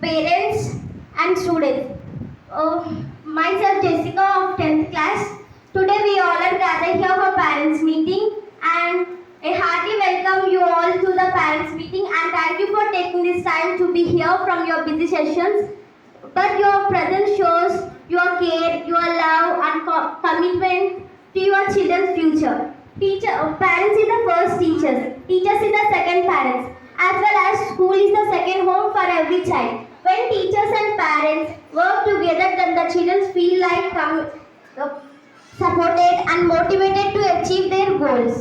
parents and students. Myself Jessica of 10th class. Today we all are gathered here for parents meeting, and a hearty welcome you all to the parents meeting, and thank you for taking this time to be here from your busy sessions. But your presence shows your care, your love and commitment to your children's future. Parents is the first teachers. Teachers is the second parents. As well as school is the second home for every child. When teachers and parents work together, then the children feel like supported and motivated to achieve their goals.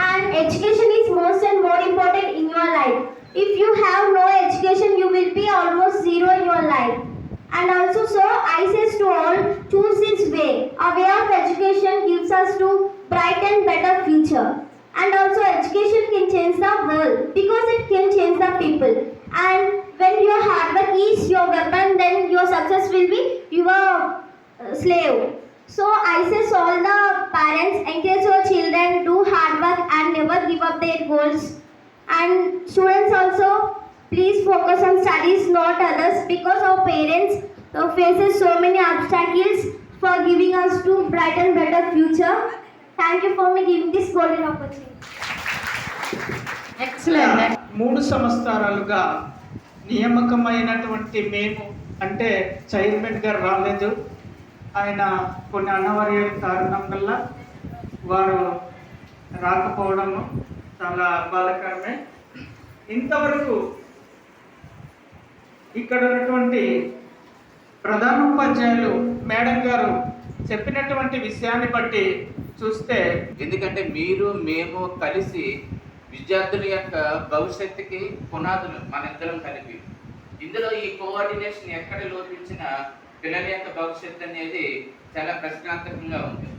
And education is most and more important in your life. If you have no education, you will be almost zero in your life. And also, so I says to all, choose this way. A way of education gives us to bright and better future. And also, education can change the world because it can change the people. And when your hard work is your weapon, then your success will be your slave. So I say all the parents encourage your children do hard work and never give up their goals. And students also please focus on studies, not others, because our parents faces so many obstacles for giving us to bright and better future. Thank you for me giving this golden opportunity. Excellent. 3 సంవత్సరాలుగా నియామకమైనటువంటి మేము అంటే chairman గారు రాలేదు. ఆయన కొన్ని అనివార్య కారణం వల్ల వారు రాకపోవడము చాలా బాధాకరమే. ఇంతవరకు ఇక్కడ ఉన్నటువంటి ప్రధానోపాధ్యాయులు మేడం గారు చెప్పినటువంటి విషయాన్ని బట్టి చూస్తే, ఎందుకంటే మీరు మేము కలిసి విద్యార్థుల యొక్క భవిష్యత్తుకి పునాదులు మన ఇద్దరం కలిపి, ఇందులో ఈ కోఆర్డినేషన్ ఎక్కడ లోపించినా పిల్లల యొక్క భవిష్యత్తు అనేది చాలా ప్రశ్నార్థకంగా ఉంది.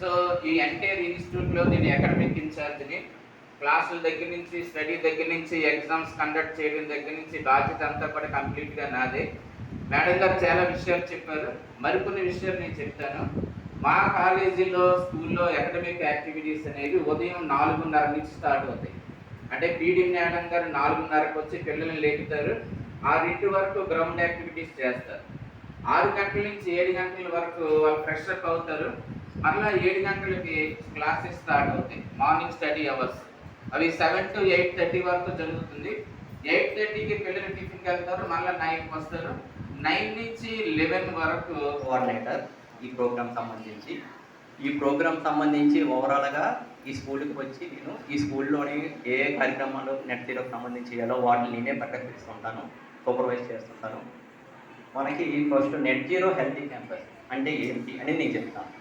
సో ఈ ఎంటైర్ ఇన్స్టిట్యూట్లో నేను అకాడమిక్ ఇన్ఛార్జ్ని, క్లాసుల దగ్గర నుంచి స్టడీ దగ్గర నుంచి ఎగ్జామ్స్ కండక్ట్ చేయడం దగ్గర నుంచి బాధ్యత అంతా కూడా కంప్లీట్గా నాదే. మేడం గారు చాలా విషయాలు చెప్పారు, మరికొన్ని విషయాలు నేను చెప్తాను. మా కాలేజీలో స్కూల్లో అకాడమిక్ యాక్టివిటీస్ అనేవి ఉదయం 4:30 నుంచి స్టార్ట్ అవుతాయి. అంటే పీడీ మేడం గారు 4:30కు వచ్చి పిల్లల్ని లేపుతారు, 6 వరకు గ్రౌండ్ యాక్టివిటీస్ చేస్తారు. 6 గంటల నుంచి 7 గంటల వరకు వాళ్ళు ఫ్రెష్ అప్ అవుతారు. మళ్ళీ 7 గంటలకి క్లాసెస్ స్టార్ట్ అవుతాయి, మార్నింగ్ స్టడీ అవర్స్. అవి 7 to 8:30 వరకు జరుగుతుంది. 8:30కి పిల్లలు టిఫిన్కి వెళ్తారు, మళ్ళీ 9కి వస్తారు. 9 నుంచి 11 వరకు కోఆర్డినేటర్ ఈ ప్రోగ్రామ్ సంబంధించి ఓవరాల్గా ఈ స్కూల్కి వచ్చి నేను ఈ స్కూల్లోని ఏ కార్యక్రమాలు నెట్ జీరోకి సంబంధించి ఎలా వాటిని నేనే పర్యవేక్షిస్తుంటాను, సూపర్వైజ్ చేస్తుంటాను. మనకి first net zero healthy campus అంటే ఏంటి అని నేను చెప్తాను.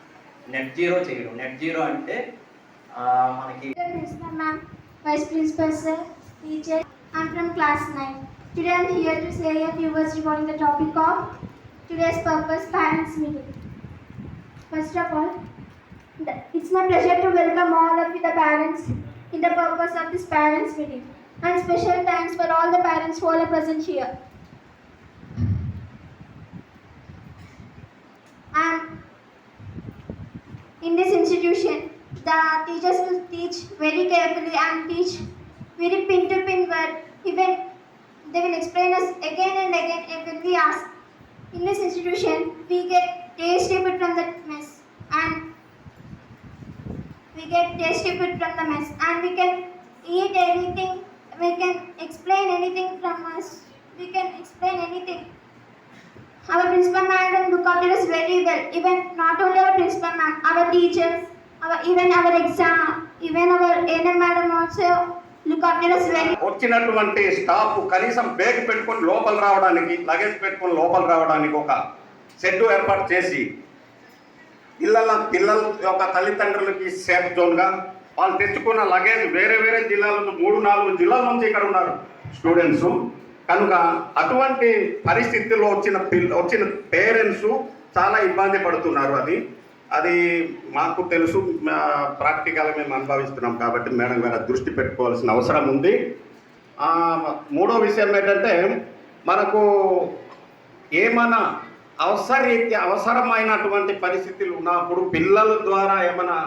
నెట్ జీరో చేయడం, నెట్ జీరో అంటే మనకి Vice Principal Sir, Teacher, I'm from class 9. Today I'm here to say a few words regarding the topic of today's purpose, parents meeting. First of all, it's my pleasure to welcome all of you, the parents, in the purpose of this parents meeting. And special thanks for all the parents who are present here. And in this institution, the teachers will teach very carefully and teach very pin to pin word. Even they will explain us again and again when we ask. In this institution, we get tasty food from the mess, and we can eat anything. We can explain anything from us. We can explain anything. Our principal madam look after us very well. Even not only our principal ma'am, our teachers, even our ANM madam also look after us very. వచ్చినటువంటి staff కనీసం bag పెట్టుకొని లోపల రావడానికి, luggage పెట్టుకొని లోపల రావడానికి ఒక shed ఏర్పాటు చేసి పిల్లల యొక్క తల్లిదండ్రులకి సేఫ్ జోన్గా వాళ్ళు తెచ్చుకున్న లగేజ్ వేరే జిల్లాల నుంచి 3-4 జిల్లాల నుంచి ఇక్కడ ఉన్నారు స్టూడెంట్స్. కనుక అటువంటి పరిస్థితుల్లో వచ్చిన పేరెంట్స్ చాలా ఇబ్బంది పడుతున్నారు. అది మాకు తెలుసు, ప్రాక్టికల్గా మేము అనుభవిస్తున్నాం. కాబట్టి మేడం గారు దృష్టి పెట్టుకోవాల్సిన అవసరం ఉంది. మూడో విషయం ఏంటంటే, మనకు ఏమైనా అవసరమైనటువంటి పరిస్థితులు ఉన్నప్పుడు పిల్లల ద్వారా ఏమైనా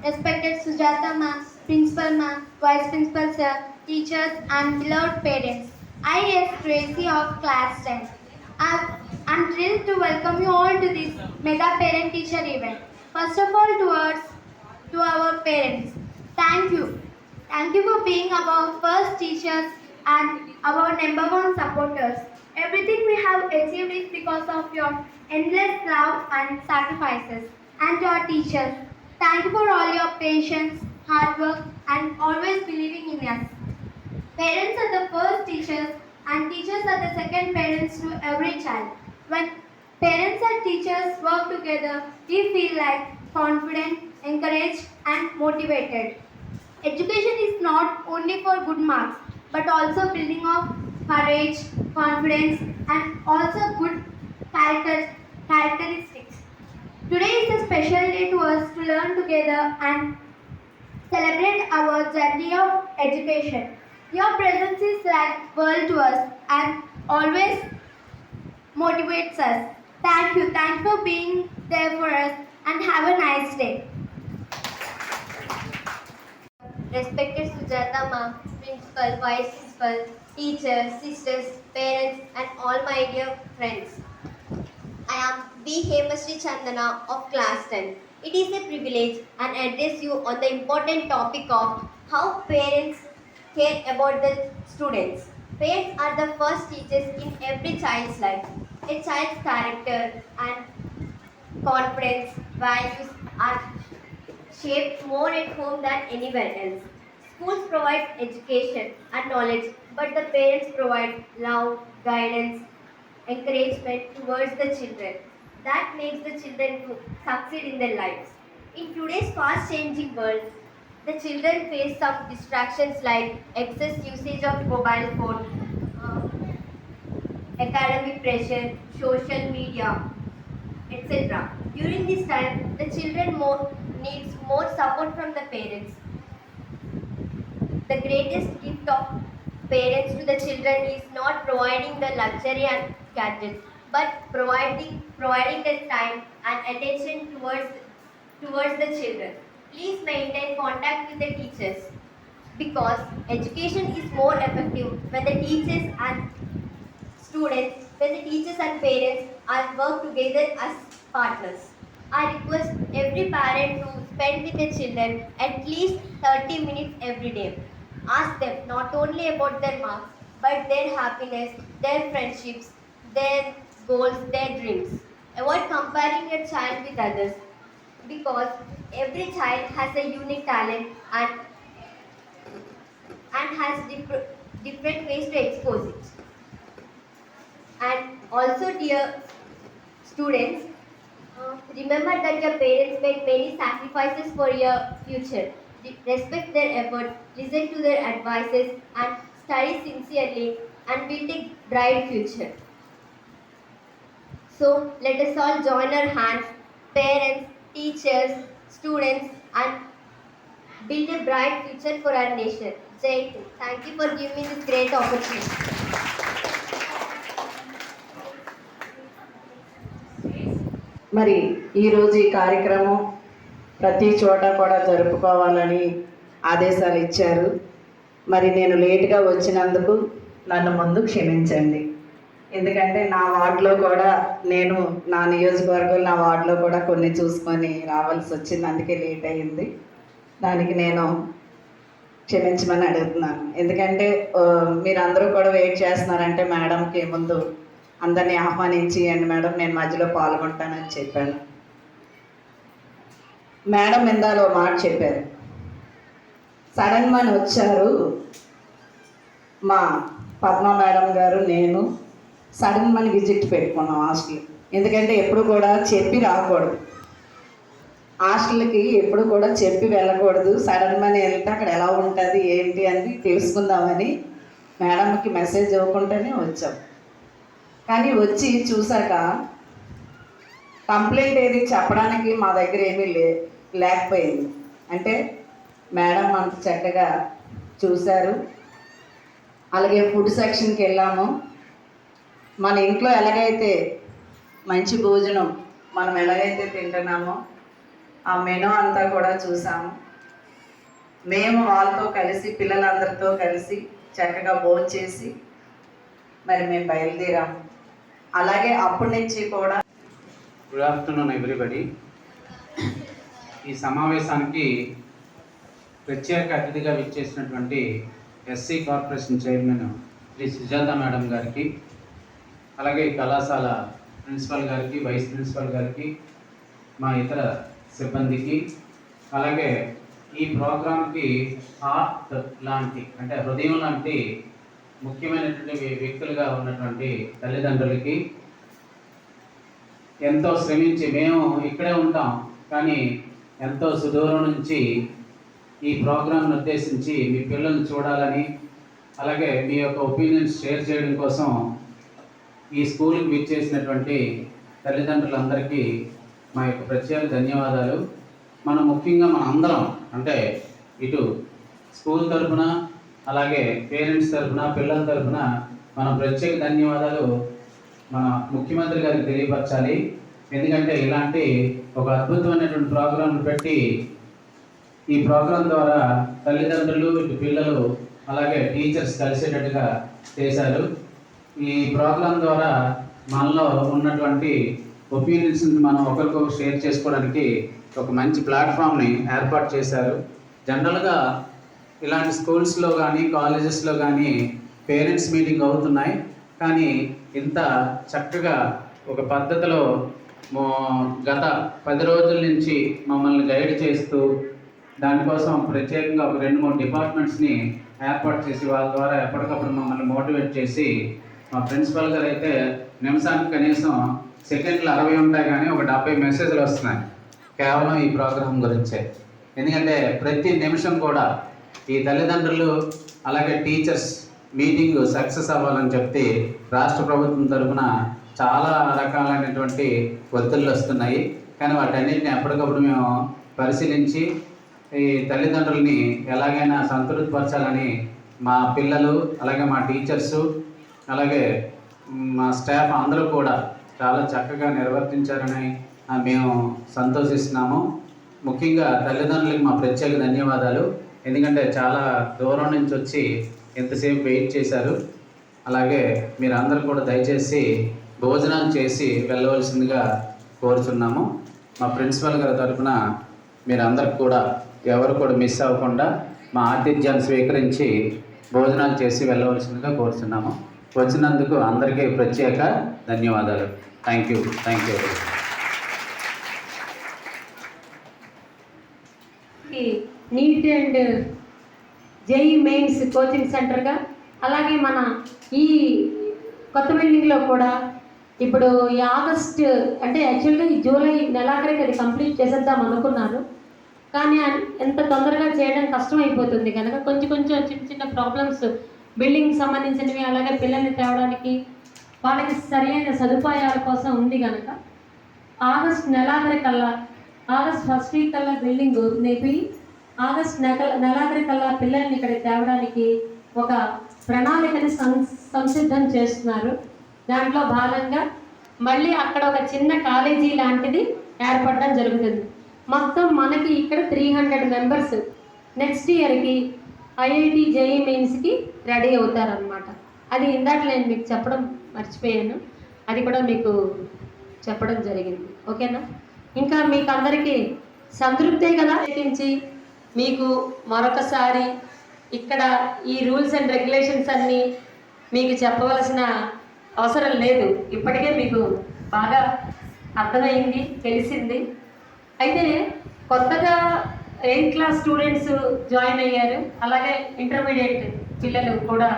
Respected Sujata ma'am, principal ma'am, vice principal sir, teachers and beloved parents. I S Tracy of class 10. I'm thrilled to welcome you all to this mega parent teacher event. First of all, to our parents, thank you. Thank you for being our first teachers and our number one supporters. Everything we have achieved is because of your endless love and sacrifices. And to our teachers, thank you for all your patience, hard work, and always believing in us. Parents are the first teachers and teachers are the second parents to every child. When parents and teachers work together, we feel like confident, encouraged and motivated. Education is not only for good marks but also building of courage, confidence and also good characteristics. Today is a special day to us to learn together and celebrate our journey of education. Your presence is like world to us and always motivates us. Thank you for being there for us and have a nice day. Respected Sujata ma'am, principal, vice principal, teachers, sisters, parents and all my dear friends. I am B. Hemashri Chandana of class 10. It is a privilege and address you on the important topic of how parents care about the students. Parents are the first teachers in every child's life. A child's character and confidence, values are shaped more at home than anywhere else. Schools provide education and knowledge, but the parents provide love, guidance, encouragement towards the children. That makes the children to succeed in their lives. In today's fast changing world, the children face some distractions like excess usage of mobile phone, academic pressure, social media, etc. During this time, the children needs more support from the parents. The greatest gift of parents to the children is not providing the luxury and gadgets, but providing the time and attention towards the children. Please maintain contact with the teachers because education is more effective when the teachers and when the teachers and parents are work together as partners. I request every parent to spend with their children at least 30 minutes every day. Ask them not only about their marks, but their happiness, their friendships, their goals, their dreams. Avoid comparing your child with others because every child has a unique talent and has different ways to expose it. And also, dear students, remember that your parents made many sacrifices for your future. Respect their efforts, listen to their advices, and study sincerely and build a bright future. So, let us all join our hands, parents, teachers, students, and build a bright future for our nation. Jai Hind. Thank you for giving me this great opportunity. మరి ఈరోజు ఈ కార్యక్రమం ప్రతి చోట కూడా జరుపుకోవాలని ఆదేశాలు ఇచ్చారు. మరి నేను లేటుగా వచ్చినందుకు నన్ను ముందు క్షమించండి. ఎందుకంటే నా వార్డులో కూడా నా నియోజకవర్గంలో నా వార్డులో కూడా కొన్ని చూసుకొని రావాల్సి వచ్చింది, అందుకే లేట్ అయింది. దానికి నేను క్షమించమని అడుగుతున్నాను. ఎందుకంటే మీరందరూ కూడా వెయిట్ చేస్తున్నారంటే మేడంకి ముందు అందరినీ ఆహ్వానించి మేడం నేను మధ్యలో పాల్గొంటానని చెప్పాను. మేడం ఇందాలో మాట చెప్పారు, సడన్ మని వచ్చారు మా పద్మ మేడం గారు, నేను సడన్ మని విజిట్ పెట్టుకున్నాం హాస్టల్. ఎందుకంటే ఎప్పుడు కూడా చెప్పి రాకూడదు, హాస్టల్కి ఎప్పుడు కూడా చెప్పి వెళ్ళకూడదు. సడన్ మని వెళ్తే అక్కడ ఎలా ఉంటుంది ఏంటి అని తెలుసుకుందామని మేడంకి మెసేజ్ ఇవ్వకుండానే వచ్చాం. కానీ వచ్చి చూశాక కంప్లైంట్ ఏది చెప్పడానికి మా దగ్గర ఏమీ లేకపోయింది. అంటే మేడం అంత చక్కగా చూశారు. అలాగే ఫుడ్ సెక్షన్కి వెళ్ళాము. మన ఇంట్లో ఎలాగైతే మంచి భోజనం మనం ఎలాగైతే తింటున్నామో ఆ మెనూ అంతా కూడా చూసాము. మేము వాళ్ళతో కలిసి పిల్లలందరితో కలిసి చక్కగా భోంచేసి మరి మేము బయలుదేరాం. అలాగే అప్పటి నుంచి కూడా గుడ్ ఆఫ్టర్నూన్ ఎవ్రీబడి. ఈ సమావేశానికి ప్రత్యేక అతిథిగా విచ్చేసినటువంటి SC corporation chairman Shri Sujata madam గారికి, అలాగే కళాశాల ప్రిన్సిపల్ గారికి, వైస్ ప్రిన్సిపల్ గారికి, మా ఇతర సిబ్బందికి, అలాగే ఈ ప్రోగ్రాంకి హార్ట్ లాంటి అంటే హృదయం లాంటి ముఖ్యమైనటువంటి వ్యక్తులుగా ఉన్నటువంటి తల్లిదండ్రులకి, ఎంతో శ్రమించి మేము ఇక్కడే ఉంటాం కానీ ఎంతో సుదూరం నుంచి ఈ ప్రోగ్రాంను ఉద్దేశించి మీ పిల్లల్ని చూడాలని, అలాగే మీ యొక్క ఒపీనియన్స్ షేర్ చేయడం కోసం ఈ స్కూల్కి విచ్చేసినటువంటి తల్లిదండ్రులందరికీ మా యొక్క ప్రత్యేక ధన్యవాదాలు. మనం ముఖ్యంగా మన అందరం అంటే ఇటు స్కూల్ తరఫున అలాగే పేరెంట్స్ తరఫున పిల్లల తరఫున మనం ప్రత్యేక ధన్యవాదాలు మన ముఖ్యమంత్రి గారికి తెలియపరచాలి. ఎందుకంటే ఇలాంటి ఒక అద్భుతమైనటువంటి ప్రోగ్రాంలు పెట్టి ఈ ప్రోగ్రాం ద్వారా తల్లిదండ్రులు ఇటు పిల్లలు అలాగే టీచర్స్ కలిసేటట్టుగా చేశారు. ఈ ప్రోగ్రాం ద్వారా మనలో ఉన్నటువంటి ఒపీనియన్స్ మనం ఒకరికొకరు షేర్ చేసుకోవడానికి ఒక మంచి ప్లాట్ఫామ్ని ఏర్పాటు చేశారు. జనరల్గా ఇలాంటి స్కూల్స్లో కానీ కాలేజెస్లో కానీ పేరెంట్స్ మీటింగ్ అవుతున్నాయి, కానీ ఇంత చక్కగా ఒక పద్ధతిలో గత 10 రోజుల నుంచి మమ్మల్ని గైడ్ చేస్తూ దానికోసం ప్రత్యేకంగా ఒక 2-3 డిపార్ట్మెంట్స్ని ఏర్పాటు చేసి వాళ్ళ ద్వారా ఎప్పటికప్పుడు మమ్మల్ని మోటివేట్ చేసి, మా ప్రిన్సిపల్ గారు అయితే నిమిషానికి కనీసం సెకండ్లు 60 ఉంటాయి కానీ ఒక 70 మెసేజ్లు వస్తున్నాయి కేవలం ఈ ప్రోగ్రాం గురించే. ఎందుకంటే ప్రతి నిమిషం కూడా ఈ తల్లిదండ్రులు అలాగే టీచర్స్ మీటింగ్ సక్సెస్ అవ్వాలని చెప్పి రాష్ట్ర ప్రభుత్వం తరఫున చాలా రకాలైనటువంటి ఒత్తిళ్ళు వస్తున్నాయి. కానీ వాటన్నిటిని ఎప్పటికప్పుడు మేము పరిశీలించి ఈ తల్లిదండ్రుల్ని ఎలాగైనా సంతృప్తిపరచాలని మా పిల్లలు అలాగే మా టీచర్సు అలాగే మా స్టాఫ్ అందరూ కూడా చాలా చక్కగా నిర్వర్తించారని మేము సంతోషిస్తున్నాము. ముఖ్యంగా తల్లిదండ్రులకు మా ప్రత్యేక ధన్యవాదాలు. ఎందుకంటే చాలా దూరం నుంచి వచ్చి ఎంతసేపు వెయిట్ చేశారు. అలాగే మీరు అందరూ కూడా దయచేసి భోజనాలు చేసి వెళ్ళవలసిందిగా కోరుచున్నాము. మా ప్రిన్సిపల్ గారి తరఫున మీరందరికి కూడా ఎవరు కూడా మిస్ అవ్వకుండా మా ఆతిథ్యాన్ని స్వీకరించి భోజనాలు చేసి వెళ్ళవలసిందిగా కోరుచున్నాము. వచ్చినందుకు అందరికీ ప్రత్యేక ధన్యవాదాలు. Thank you. NEET and JEE mains coaching సెంటర్గా, అలాగే మన ఈ కొత్త బిల్డింగ్లో కూడా ఇప్పుడు ఈ ఆగస్ట్ అంటే యాక్చువల్గా ఈ జూలై నెలాఖరికి అది కంప్లీట్ చేసేద్దాం అనుకున్నారు. కానీ ఎంత తొందరగా చేయడం కష్టం అయిపోతుంది కనుక కొంచెం చిన్న ప్రాబ్లమ్స్ బిల్డింగ్ సంబంధించినవి, అలాగే పిల్లల్ని తేవడానికి వాళ్ళకి సరైన సదుపాయాల కోసం ఉంది కనుక ఆగస్ట్ నెలాఖరికల్లా, ఆగస్ట్ ఫస్ట్ వీక్ కల్లా బిల్డింగ్ ఓపెన్ అయిపోయి ఆగస్ట్ నెలాఖరికల్లా పిల్లల్ని ఇక్కడ తేవడానికి ఒక ప్రణాళికని సంసిద్ధం చేస్తున్నారు. దాంట్లో భాగంగా మళ్ళీ అక్కడ ఒక చిన్న కాలేజీ లాంటిది ఏర్పడడం జరుగుతుంది. మొత్తం మనకి ఇక్కడ 300 మెంబర్స్ నెక్స్ట్ ఇయర్కి ఐఐటి జేఈ మెయిన్స్కి రెడీ అవుతారనమాట. అది ఇందాక నేను మీకు చెప్పడం మర్చిపోయాను, అది కూడా మీకు చెప్పడం జరిగింది. ఓకేనా? ఇంకా మీకు అందరికీ సంతృప్తే కదా? ప్రయత్నించి మీకు మరొకసారి ఇక్కడ ఈ రూల్స్ అండ్ రెగ్యులేషన్స్ అన్నీ మీకు చెప్పవలసిన అవసరం లేదు. ఇప్పటికే మీకు బాగా అర్థమైంది, తెలిసింది. అయితే కొత్తగా 8th క్లాస్ స్టూడెంట్స్ జాయిన్ అయ్యారు, అలాగే ఇంటర్మీడియట్ పిల్లలు కూడా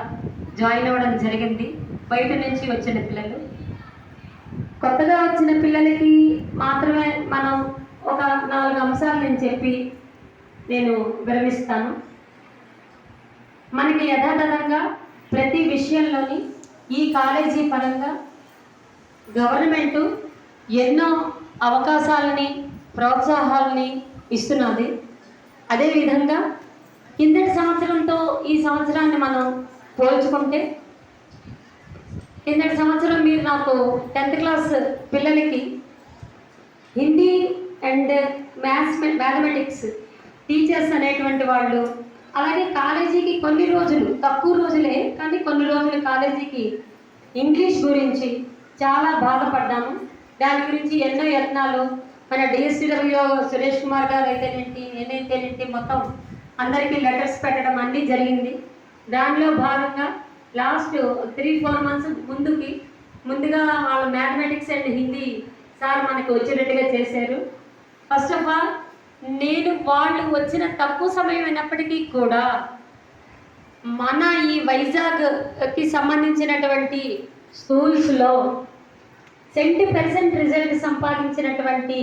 జాయిన్ అవ్వడం జరిగింది. బయట నుంచి వచ్చిన పిల్లలు, కొత్తగా వచ్చిన పిల్లలకి మాత్రమే మనం ఒక 4 అంశాలు నేను చెప్పి నేను విరమిస్తాను. మనకి యథాతథంగా ప్రతి విషయంలోని ఈ కాలేజీ పరంగా గవర్నమెంటు ఎన్నో అవకాశాలని ప్రోత్సాహాలని ఇస్తున్నది. అదేవిధంగా కిందటి సంవత్సరంతో ఈ సంవత్సరాన్ని మనం పోల్చుకుంటే, కిందటి సంవత్సరం మీరు నాకు 10th క్లాస్ పిల్లలకి హిందీ అండ్ మ్యాథమెటిక్స్ టీచర్స్ అనేటువంటి వాళ్ళు, అలాగే కాలేజీకి కొన్ని రోజులు, తక్కువ రోజులే కానీ కొన్ని రోజులు కాలేజీకి ఇంగ్లీష్ గురించి చాలా బాధపడ్డాము. దాని గురించి ఎన్నో యత్నాలు మన డిఎస్డబ్ల్యూ సురేష్ కుమార్ గారు అయితేనేంటి, నేనైతేనేంటి మొత్తం అందరికీ లెటర్స్ పెట్టడం అన్నీ జరిగింది. దానిలో భాగంగా లాస్ట్ 3-4 మంత్స్ ముందుగా వాళ్ళ మ్యాథమెటిక్స్ అండ్ హిందీ సార్ మనకు వచ్చేటట్టుగా చేశారు. ఫస్ట్ ఆఫ్ ఆల్ నేను వాళ్ళు వచ్చిన తక్కువ సమయం అయినప్పటికీ కూడా మన ఈ వైజాగ్కి సంబంధించినటువంటి స్కూల్స్లో 70% రిజల్ట్ సంపాదించినటువంటి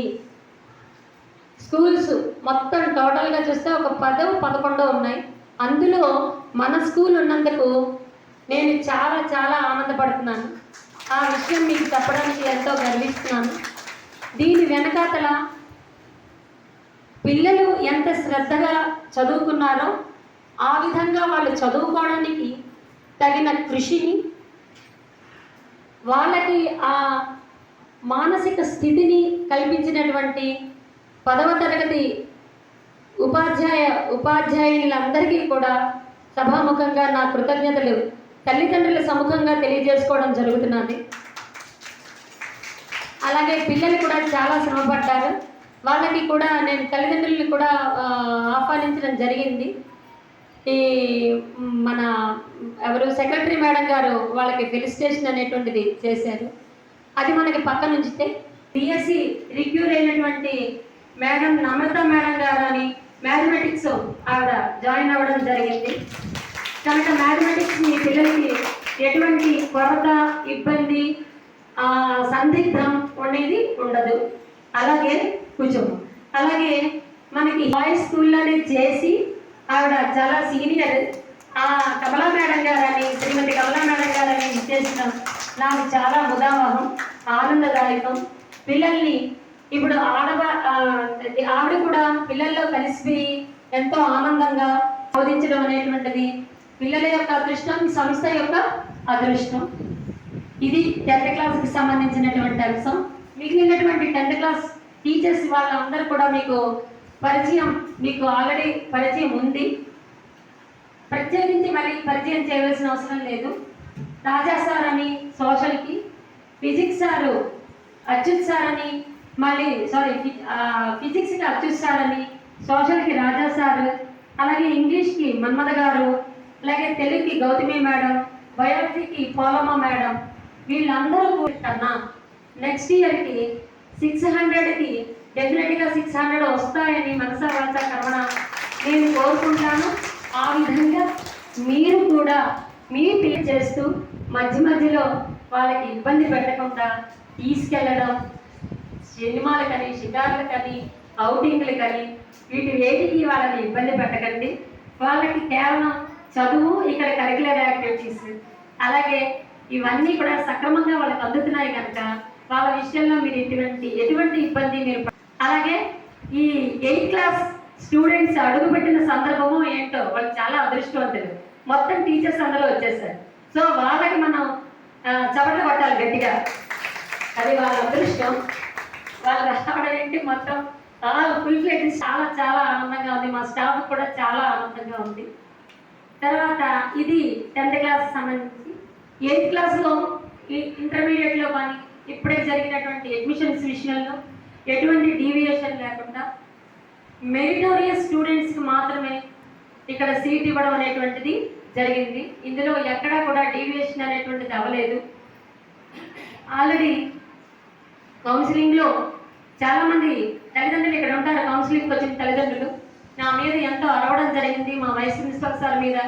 స్కూల్స్ మొత్తం టోటల్గా చూస్తే ఒక 10-11 ఉన్నాయి. అందులో మన స్కూల్ ఉన్నందుకు నేను చాలా చాలా ఆనందపడుతున్నాను. ఆ విషయం మీకు చెప్పడానికి ఎంతో గర్విస్తున్నాను. దీని వెనకాతల పిల్లలు ఎంత శ్రద్ధగా చదువుకున్నారో ఆ విధంగా వాళ్ళు చదువుకోవడానికి తగిన కృషిని, వాళ్ళకి ఆ మానసిక స్థితిని కల్పించినటువంటి 10వ తరగతి ఉపాధ్యాయులందరికీ కూడా సభాముఖంగా నా కృతజ్ఞతలు తల్లిదండ్రుల సముఖంగా తెలియజేసుకోవడం జరుగుతున్నది. అలాగే పిల్లలు కూడా చాలా శ్రమపడ్డారు. వాళ్ళకి కూడా నేను తల్లిదండ్రులను కూడా ఆహ్వానించడం జరిగింది. ఈ మన ఎవరు సెక్రటరీ మేడం గారు వాళ్ళకి ఫెలిసిటేషన్ అనేటువంటిది చేశారు. అది మనకి పక్కన ఉంచితే బిఎస్సి రిక్యూర్ అయినటువంటి మేడం నమ్రత మేడం గారు అని మ్యాథమెటిక్స్ ఆవిడ జాయిన్ అవ్వడం జరిగింది. కనుక మ్యాథమెటిక్స్ మీ పిల్లలకి ఎటువంటి కొరత, ఇబ్బంది, సందిగ్ధం అనేది ఉండదు. అలాగే కుటుంబం, అలాగే మనకి బాయ్స్ స్కూల్లోనే చేసి ఆవిడ చాలా సీనియర్ కమలా మేడం గారని, శ్రీమతి కమలా మేడం గారని ఇచ్చేసిన నాకు చాలా ముదావహం, ఆనందదాయకం. పిల్లల్ని ఇప్పుడు ఆవిడ కూడా పిల్లల్లో కలిసిపోయి ఎంతో ఆనందంగా బోధించడం అనేటువంటిది పిల్లల యొక్క అదృష్టం, సంస్థ యొక్క అదృష్టం. ఇది 10th క్లాస్కి సంబంధించినటువంటి అంశం. మిగిలినటువంటి 10th క్లాస్ టీచర్స్ వాళ్ళందరూ కూడా మీకు ఆల్రెడీ పరిచయం ఉంది. ప్రత్యేకించి మళ్ళీ పరిచయం చేయవలసిన అవసరం లేదు. రాజా సార్ అని సోషల్కి, ఫిజిక్స్ సారు అచ్యుత్ సార్ అని, ఫిజిక్స్కి అచ్యుత్ సార్ అని, సోషల్కి రాజా సార్, అలాగే ఇంగ్లీష్కి మన్మథ గారు, అలాగే తెలుగుకి గౌతమి మేడం, బయాలజీకి పోలమ్మ మేడం, వీళ్ళందరూ కన్నా నెక్స్ట్ ఇయర్కి 600కి డెఫినెట్గా 600 వస్తాయని మనసా వాచా కర్మణ నేను కోరుకుంటాను. ఆ విధంగా మీరు కూడా మీ పిల్లలు చేస్తూ మధ్యలో వాళ్ళకి ఇబ్బంది పెట్టకుండా తీసుకెళ్ళడం, సినిమాలకని, షికార్లకని, ఔటింగ్లకని వీటి వేటికి వాళ్ళని ఇబ్బంది పెట్టకండి. వాళ్ళకి కేవలం చదువు, ఇక్కడ కరికులర్ యాక్టివిటీస్, అలాగే ఇవన్నీ కూడా సక్రమంగా వాళ్ళకి అందుతున్నాయి కనుక వాళ్ళ విషయంలో మీరు ఎటువంటి ఇబ్బంది మీరు. అలాగే ఈ 8th క్లాస్ స్టూడెంట్స్ అడుగుపెట్టిన సందర్భము ఏంటో వాళ్ళు చాలా అదృష్టవంతులు. మొత్తం టీచర్స్ అందరూ వచ్చేసారు. సో వాళ్ళకి మనం చపట్లు కొట్టాలి గట్టిగా. అది వాళ్ళ అదృష్టం. వాళ్ళు రావడం ఏంటి మొత్తం ఫుల్ ప్లేట్ చాలా చాలా ఆనందంగా ఉంది. మా స్టాఫ్ కూడా చాలా ఆనందంగా ఉంది. తర్వాత ఇది 10th క్లాస్ సంబంధించి. 8th క్లాస్లో ఇంటర్మీడియట్లో కానీ ఇప్పుడే జరిగినటువంటి అడ్మిషన్స్ విషయంలో ఎటువంటి డీవియేషన్ లేకుండా మెరిటోరియస్ స్టూడెంట్స్కి మాత్రమే ఇక్కడ సీట్ ఇవ్వడం అనేటువంటిది జరిగింది. ఇందులో ఎక్కడా కూడా డీవియేషన్ అనేటువంటిది అవ్వలేదు. ఆల్రెడీ కౌన్సిలింగ్లో చాలామంది తల్లిదండ్రులు ఇక్కడ ఉంటారు. కౌన్సిలింగ్కి వచ్చిన తల్లిదండ్రులు నా మీద ఎంతో అరవడం జరిగింది, మా వైస్ ప్రిన్సిపల్ సార్ మీద.